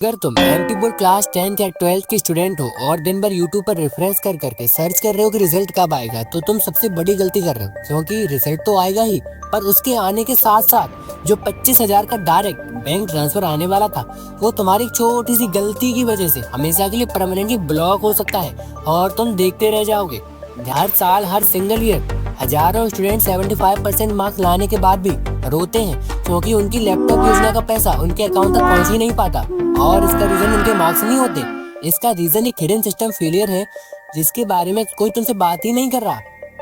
अगर तुम MP board class 10 या 12 के स्टूडेंट हो और दिन भर यूट्यूब पर रिफ्रेश कर करके सर्च कर रहे हो कि रिजल्ट कब आएगा, तो तुम सबसे बड़ी गलती कर रहे हो, क्योंकि रिजल्ट तो आएगा ही, पर उसके आने के साथ साथ जो 25,000 का डायरेक्ट बैंक ट्रांसफर आने वाला था, वो तुम्हारी छोटी सी गलती की वजह से हमेशा के लिए परमानेंटली ब्लॉक हो सकता है और तुम देखते रह जाओगे। हर साल, हर सिंगल ईयर हजारों स्टूडेंट 75% मार्क्स लाने के बाद भी रोते हैं, क्योंकि उनकी लैपटॉप योजना का पैसा उनके अकाउंट तक पहुंच ही नहीं पाता। और इसका रीजन उनके मार्क्स नहीं होते, इसका रीजन एक हिडन सिस्टम फेलियर है, जिसके बारे में कोई तुमसे बात ही नहीं कर रहा।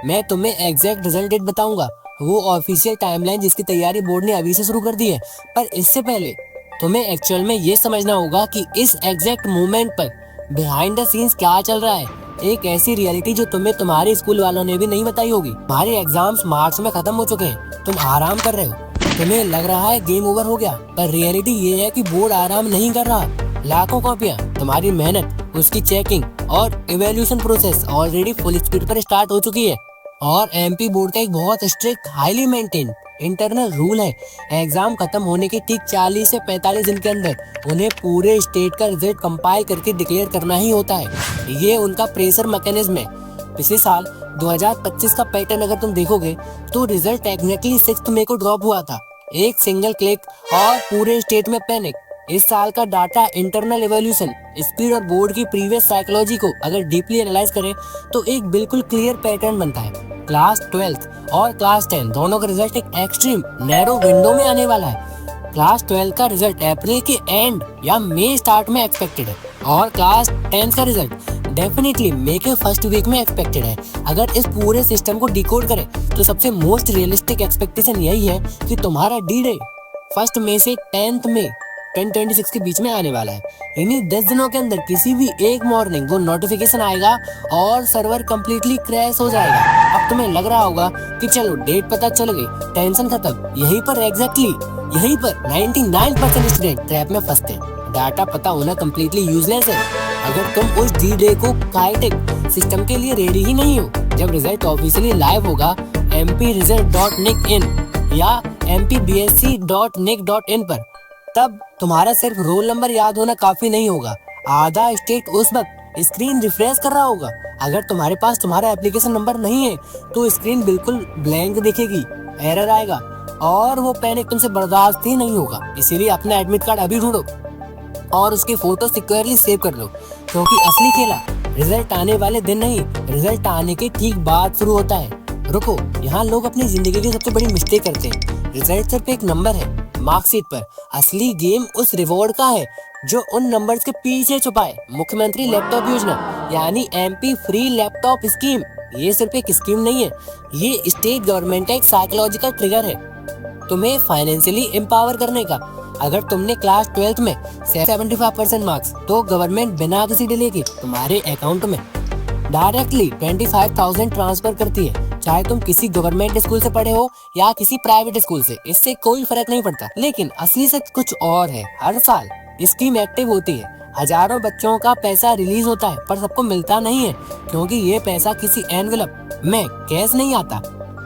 मैं तुम्हें एग्जैक्ट रिजल्ट डेट बताऊंगा, वो ऑफिशियल टाइमलाइन जिसकी तैयारी बोर्ड ने अभी से शुरू कर दी है। पर इससे पहले तुम्हें एक्चुअल में ये समझना होगा कि इस एग्जैक्ट मोमेंट पर बिहाइंड द सीन्स क्या चल रहा है। एक ऐसी रियलिटी जो तुम्हें तुम्हारे स्कूल वालों ने भी नहीं बताई होगी। तुम्हारे एग्जाम्स मार्च में खत्म हो चुके हैं, तुम आराम कर रहे हो, तुम्हें लग रहा है गेम ओवर हो गया, पर रियलिटी ये है कि बोर्ड आराम नहीं कर रहा। लाखों कॉपियां, तुम्हारी मेहनत, उसकी चेकिंग और evaluation process already full speed पर स्टार्ट हो चुकी है। और एमपी बोर्ड का एक बहुत strict, highly maintain internal rule है, एग्जाम खत्म होने के ठीक 40 से 45 दिन के अंदर उन्हें पूरे स्टेट का रिजल्ट कंपाइल करके डिक्लेयर करना ही होता है। ये उनका प्रेशर मैकेनिज्म है। पिछले साल 2025 का पैटर्न अगर तुम देखोगे तो रिजल्ट एग्जैक्टली 6 मई को ड्रॉप हुआ था। एक सिंगल क्लिक और पूरे स्टेट में पैनिक। इस साल का डाटा, इंटरनल एवोल्यूशन, स्पीड और बोर्ड की प्रीवियस साइकोलॉजी को अगर डीपली एनालाइज करें तो एक बिल्कुल क्लियर पैटर्न बनता है। क्लास 12 और क्लास 10 दोनों का रिजल्ट एक एक्सट्रीम नैरो विंडो में आने वाला है। क्लास 12 का रिजल्ट अप्रैल के एंड या मई स्टार्ट में एक्सपेक्टेड है और क्लास 10 का रिजल्ट डेफिनेटली मई के फर्स्ट वीक में एक्सपेक्टेड है। अगर इस पूरे सिस्टम को डिकोड करें तो सबसे मोस्ट रियलिस्टिक एक्सपेक्टेशन यही है कि तुम्हारा डी डे 1 मई से 10 मई 2026 के बीच में आने वाला है। इन्हीं 10 दिनों के अंदर किसी भी एक मॉर्निंग वो नोटिफिकेशन आएगा और सर्वर कंप्लीटली क्रैश हो जाएगा। अब तुम्हें लग रहा होगा कि चलो डेट पता चल गई, टेंशन खत्म। यहीं पर 99% स्टूडेंट ट्रैप में फंसते हैं। डाटा पता होना कंप्लीटली यूजलेस है अगर तुम उस डी डे को काइटिक सिस्टम के लिए रेडी ही नहीं हो। जब रिजल्ट ऑफिशियली लाइव होगा mpresult.nic.in या mpbsc.nic.in पर, तब तुम्हारा सिर्फ रोल नंबर याद होना काफी नहीं होगा। आधा स्टेट उस वक्त स्क्रीन रिफ्रेश कर रहा होगा। अगर तुम्हारे पास तुम्हारा एप्लीकेशन नंबर नहीं है तो स्क्रीन बिल्कुल ब्लैंक दिखेगी, एरर आएगा और वो पैनिक तुमसे बर्दाश्त ही नहीं होगा। इसीलिए अपना एडमिट कार्ड अभी ढूंढो और उसकी फोटो सिक्योरली सेव कर लो, क्योंकि असली खेला रिजल्ट आने वाले दिन नहीं, रिजल्ट आने के ठीक बाद शुरू होता है। रुको, यहाँ लोग अपनी जिंदगी की सबसे बड़ी मिस्टेक करते हैं। रिजल्ट सिर्फ एक नंबर है मार्कशीट पर, असली गेम उस रिवॉर्ड का है जो उन नंबर्स के पीछे छुपा है। मुख्यमंत्री लैपटॉप योजना यानी एमपी फ्री लैपटॉप स्कीम, ये सिर्फ एक स्कीम नहीं है, ये स्टेट गवर्नमेंट का एक साइकोलॉजिकल ट्रिगर है तुम्हें फाइनेंशियली एम्पावर करने का। अगर तुमने क्लास 12 में 75% मार्क्स, तो गवर्नमेंट बिना किसी डिले के तुम्हारे अकाउंट में डायरेक्टली 25,000 ट्रांसफर करती है। चाहे तुम किसी गवर्नमेंट स्कूल से पढ़े हो या किसी प्राइवेट स्कूल से, इससे कोई फर्क नहीं पड़ता। लेकिन असली सच कुछ और है। हर साल स्कीम एक्टिव होती है, हजारों बच्चों का पैसा रिलीज होता है, पर सबको मिलता नहीं है, क्योंकि ये पैसा किसी एनवेलप में कैश नहीं आता।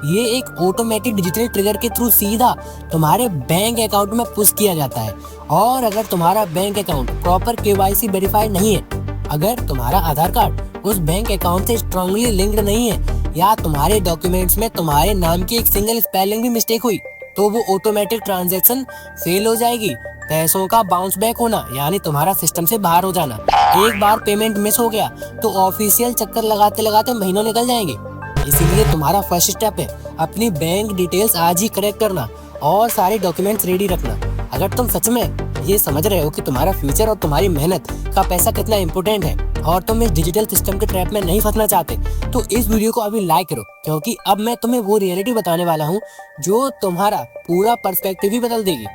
ये एक ऑटोमेटिक डिजिटल ट्रिगर के थ्रू सीधा तुम्हारे बैंक अकाउंट में पुश किया जाता है। और अगर तुम्हारा bank account proper KYC verified नहीं है, अगर तुम्हारा आधार कार्ड उस बैंक अकाउंट से स्ट्रांगली लिंक्ड नहीं है, या तुम्हारे डॉक्यूमेंट्स में तुम्हारे नाम की एक सिंगल स्पेलिंग भी मिस्टेक हुई, तो वो ऑटोमेटिक ट्रांजैक्शन फेल हो जाएगी। पैसों का बाउंस बैक होना यानी तुम्हारा सिस्टम से बाहर हो जाना। एक बार पेमेंट मिस हो गया तो ऑफिशियल चक्कर लगाते लगाते महीनों निकल जाएंगे। इसीलिए तुम्हारा फर्स्ट स्टेप है अपनी बैंक डिटेल्स आज ही करेक्ट करना और सारे डॉक्यूमेंट्स रेडी रखना। अगर तुम सच में ये समझ रहे हो कि तुम्हारा फ्यूचर और तुम्हारी मेहनत का पैसा कितना इम्पोर्टेंट है और तुम इस डिजिटल सिस्टम के ट्रैप में नहीं फंसना चाहते, तो इस वीडियो को अभी लाइक करो, क्योंकि अब मैं तुम्हें वो रियलिटी बताने वाला हूँ जो तुम्हारा पूरा पर्सपेक्टिव ही बदल देगी।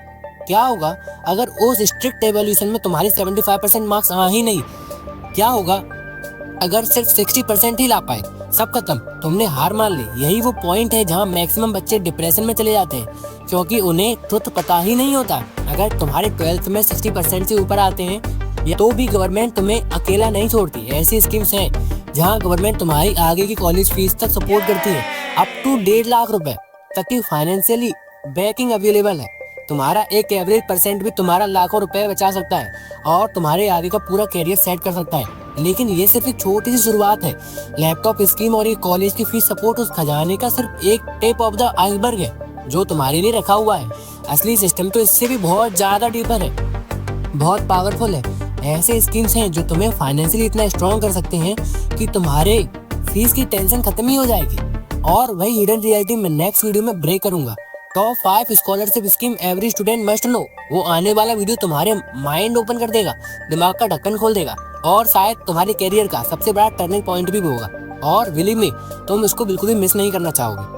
क्या होगा अगर उस स्ट्रिक्ट एवोल्यूशन में तुम्हारी 75% मार्क्स आ ही नहीं? क्या होगा अगर सिर्फ 60% ही ला पाए? सब खत्म, तुमने हार मान ली। यही वो पॉइंट है जहाँ मैक्सिमम बच्चे डिप्रेशन में चले जाते हैं, क्योंकि उन्हें ट्रुथ पता ही नहीं होता। अगर तुम्हारे 12th में 60% से ऊपर आते हैं तो भी गवर्नमेंट तुम्हें अकेला नहीं छोड़ती। ऐसी स्कीम्स हैं जहां गवर्नमेंट तुम्हारी आगे की कॉलेज फीस तक सपोर्ट करती है, अप टू 1.5 लाख रुपए तक की फाइनेंशियली बैकिंग अवेलेबल है। तुम्हारा एक एवरेज परसेंट भी तुम्हारा लाखों रुपए बचा सकता है और तुम्हारे आगे का पूरा करियर सेट कर सकता है। लेकिन ये सिर्फ एक छोटी सी शुरुआत है। लैपटॉप स्कीम और ये कॉलेज की फीस सपोर्ट उस खजाने का सिर्फ एक टिप ऑफ द आइसबर्ग है जो तुम्हारे लिए रखा हुआ है। असली सिस्टम तो इससे भी बहुत ज्यादा डीपर है, बहुत पावरफुल है। ऐसे स्कीम्स हैं जो तुम्हें फाइनेंशियली इतना स्ट्रॉन्ग कर सकते हैं कि तुम्हारे फीस की टेंशन खत्म ही हो जाएगी। और वही हिडन रियलिटी में नेक्स्ट वीडियो में ब्रेक करूंगा। Top 5 scholarship scheme every student must know. वो आने वाला वीडियो तुम्हारे माइंड ओपन कर देगा, दिमाग का ढक्कन खोल देगा और शायद तुम्हारे करियर का सबसे बड़ा टर्निंग पॉइंट भी होगा। और बिलीव मी, तुम इसको बिल्कुल भी मिस नहीं करना चाहोगे।